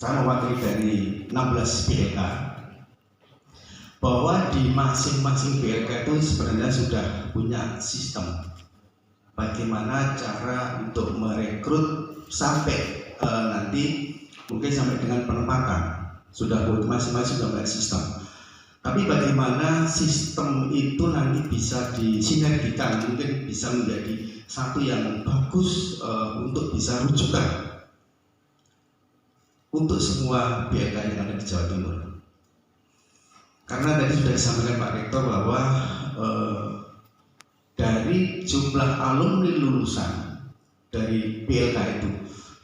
saya mewakili dari 16 BLK, bahwa di masing-masing BLK itu sebenarnya sudah punya sistem bagaimana cara untuk merekrut sampai nanti mungkin sampai dengan penempatan, sudah masing-masing sudah punya sistem. Tapi bagaimana sistem itu nanti bisa disinergikan, mungkin bisa menjadi satu yang bagus untuk bisa rujukan untuk semua BLK yang ada di Jawa Timur. Karena tadi sudah disampaikan Pak Rektor bahwa dari jumlah alumni lulusan dari BLK itu,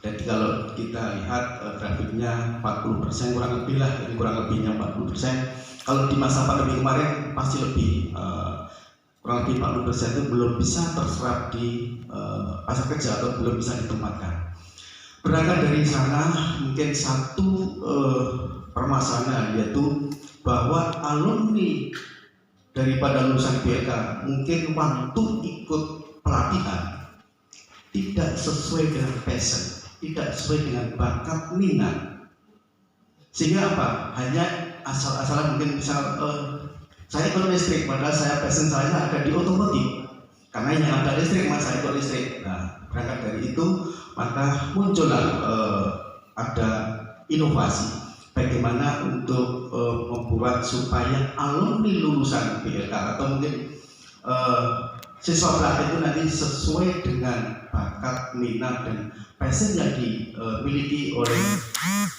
jadi kalau kita lihat grafiknya 40% kurang lebih lah, jadi kurang lebihnya 40%. Kalau di masa pandemi kemarin pasti lebih, kurang lebih 40% itu belum bisa terserap di pasar kerja atau belum bisa ditempatkan. Berangkat dari sana mungkin satu permasalahan, yaitu bahwa alumni daripada lulusan BLK mungkin waktu ikut pelatihan tidak sesuai dengan passion, tidak sesuai dengan bakat minat, sehingga apa? Hanya asal-asalan mungkin misal saya ikut listrik, padahal saya passion saya ada di otomotif, karena yang ada listrik mas saya ikut listrik. Nah, berangkat dari itu maka muncullah ada inovasi bagaimana untuk membuat supaya alumni lulusan BLK atau mungkin siswa pelatih itu nanti sesuai dengan bakat, minat, dan passion yang dimiliki oleh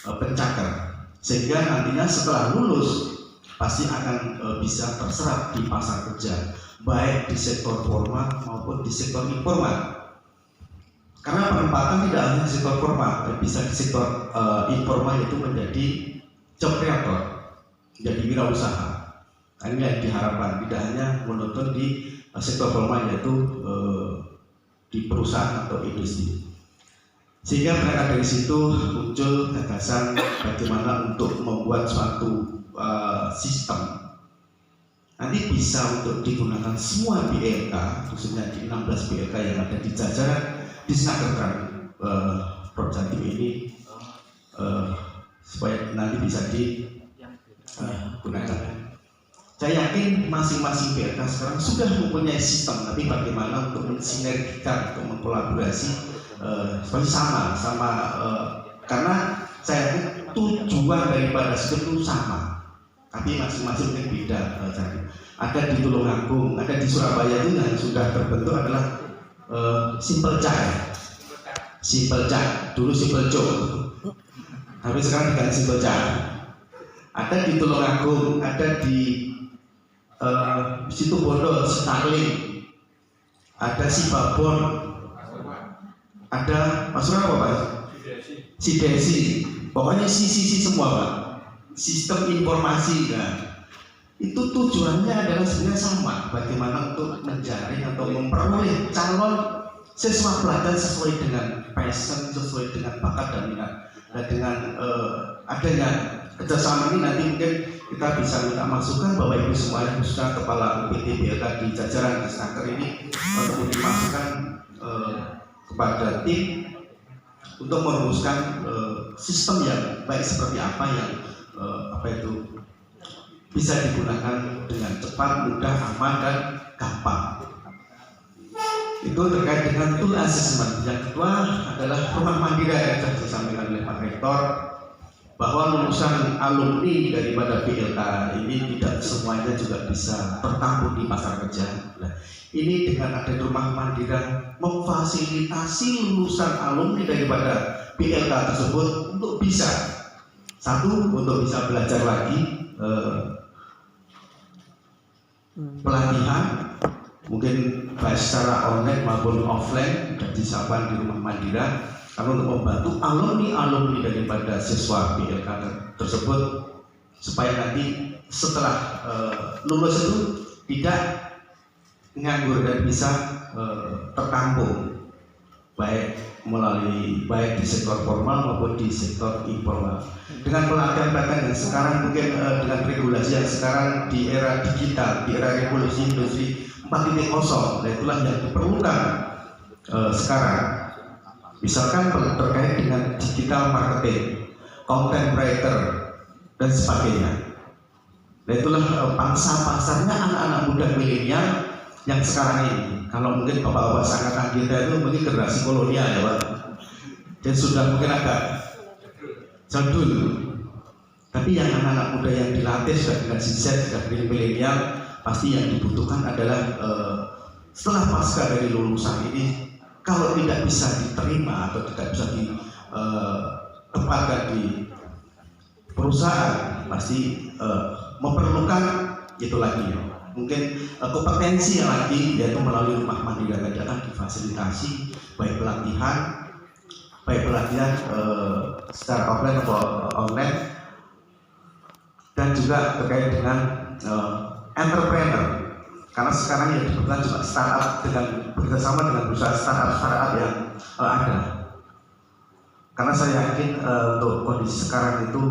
pencakar, sehingga nantinya setelah lulus pasti akan bisa terserap di pasar kerja, baik di sektor formal maupun di sektor informal. Karena penempatan tidak hanya di sektor formal, bisa di sektor informal, itu menjadi job creator, menjadi wirausaha. Nah, ini yang diharapkan, tidak hanya monoton di sektor formal, yaitu di perusahaan atau industri. Sehingga berangkat dari situ muncul gagasan bagaimana untuk membuat suatu sistem nanti bisa untuk digunakan semua BLK, khususnya di 16 BLK yang ada di jajaran di Snakertran Prof Jatim ini, supaya nanti bisa digunakan. Saya yakin masing-masing BLK sekarang sudah mempunyai sistem, tapi bagaimana untuk mensinergikan, untuk mengkolaborasi supaya sama, karena saya yakin tujuan daripada sistem itu sama, tapi masing-masing mungkin beda. Ada di Tulungagung, ada di Surabaya itu yang sudah terbentuk adalah Simple Cak, dulu Simple Cok, tapi sekarang diganti Simple Cak. Ada di Tulungagung, ada di Situbondo, Starling, ada Sibabon, ada Pasuruan apa Pak? Sidesi, pokoknya sisi semua Pak. Sistem informasi kan. Itu tujuannya adalah sebenarnya sama, bagaimana untuk menjaring atau memperoleh calon siswa pelajar sesuai dengan passion, sesuai dengan bakat dan minat. Dan dengan adanya kerjasama ini nanti mungkin kita bisa minta masukan bahwa ibu semuanya, khususnya kepala UPT BLK di jajaran di Snaker ini, untuk dimasukkan kepada tim untuk merumuskan sistem yang baik seperti apa yang bisa digunakan dengan cepat, mudah, aman, dan gampang. Itu terkait dengan tool assessment. Yang kedua adalah rumah mandiri yang sudah disampaikan oleh Pak Rektor, bahwa lulusan alumni daripada BLK ini tidak semuanya juga bisa bertampung di pasar kerja. Nah, ini dengan ada rumah mandiri memfasilitasi lulusan alumni daripada BLK tersebut untuk bisa, satu, untuk bisa belajar lagi pelatihan, mungkin baik secara online maupun offline, dan disampaikan di rumah Mandira, karena untuk membantu alumni daripada siswa BLK tersebut supaya nanti setelah lulus itu tidak nganggur dan bisa tertampung baik di sektor formal maupun di sektor informal. Dengan pelatihan yang sekarang mungkin dengan regulasi yang sekarang di era digital, di era revolusi industri 4.0, nah itulah yang diperlukan sekarang. Misalkan terkait dengan digital marketing, content writer, dan sebagainya. Nah itulah pangsa pasarnya anak-anak muda milenial yang sekarang ini. Kalau mungkin bapak-bapak seangkatan kita itu mungkin generasi kolonial ya Pak, dan sudah mungkin agak jadul. Tapi yang anak-anak muda yang dilatih sudah generasi Z, sudah milenial, pasti yang dibutuhkan adalah setelah pasca dari lulusan ini, kalau tidak bisa diterima atau tidak bisa ditempatkan di perusahaan, pasti memerlukan itu lagi ya. Mungkin kompetensi yang lagi, yaitu melalui rumah mandiri tadi akan difasilitasi baik pelatihan secara offline atau online, dan juga terkait dengan entrepreneur. Karena sekarang yang dibutuhkan juga startup dengan bekerjasama dengan perusahaan startup yang ada. Karena saya yakin untuk kondisi sekarang itu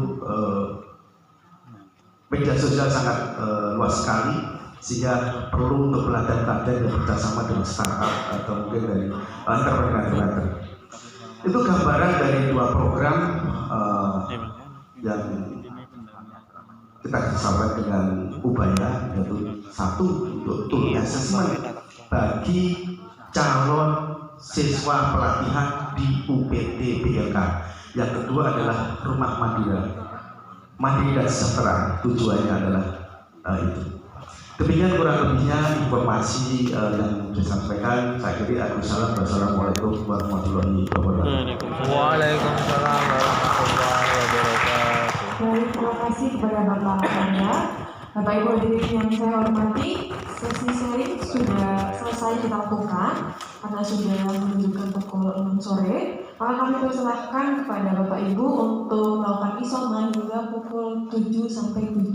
media sosial sangat luas sekali, sehingga perlu untuk pelatihan-pelatihan yang bekerjasama dengan startup atau mungkin dari entrepreneur. Itu gambaran dari dua program yang kita kerjasama dengan Ubaya, yaitu satu untuk tool assessment bagi calon siswa pelatihan di UPT PLK. Yang kedua adalah rumah mandiri dan sejahtera. Tujuannya adalah itu. Demikian kurang lebihnya informasi yang saya sampaikan. Saya kira Wassalamualaikum warahmatullahi wabarakatuh. Waalaikumsalam warahmatullahi wabarakatuh. Baik, terima kasih kepada Bapak Anda. Bapak Ibu hadirin yang saya hormati, sesi sharing sudah selesai kita lakukan karena sudah menunjukkan pukul 6 sore. Maka kami persilahkan kepada Bapak Ibu untuk melakukan isoman hingga pukul 7 sampai 7.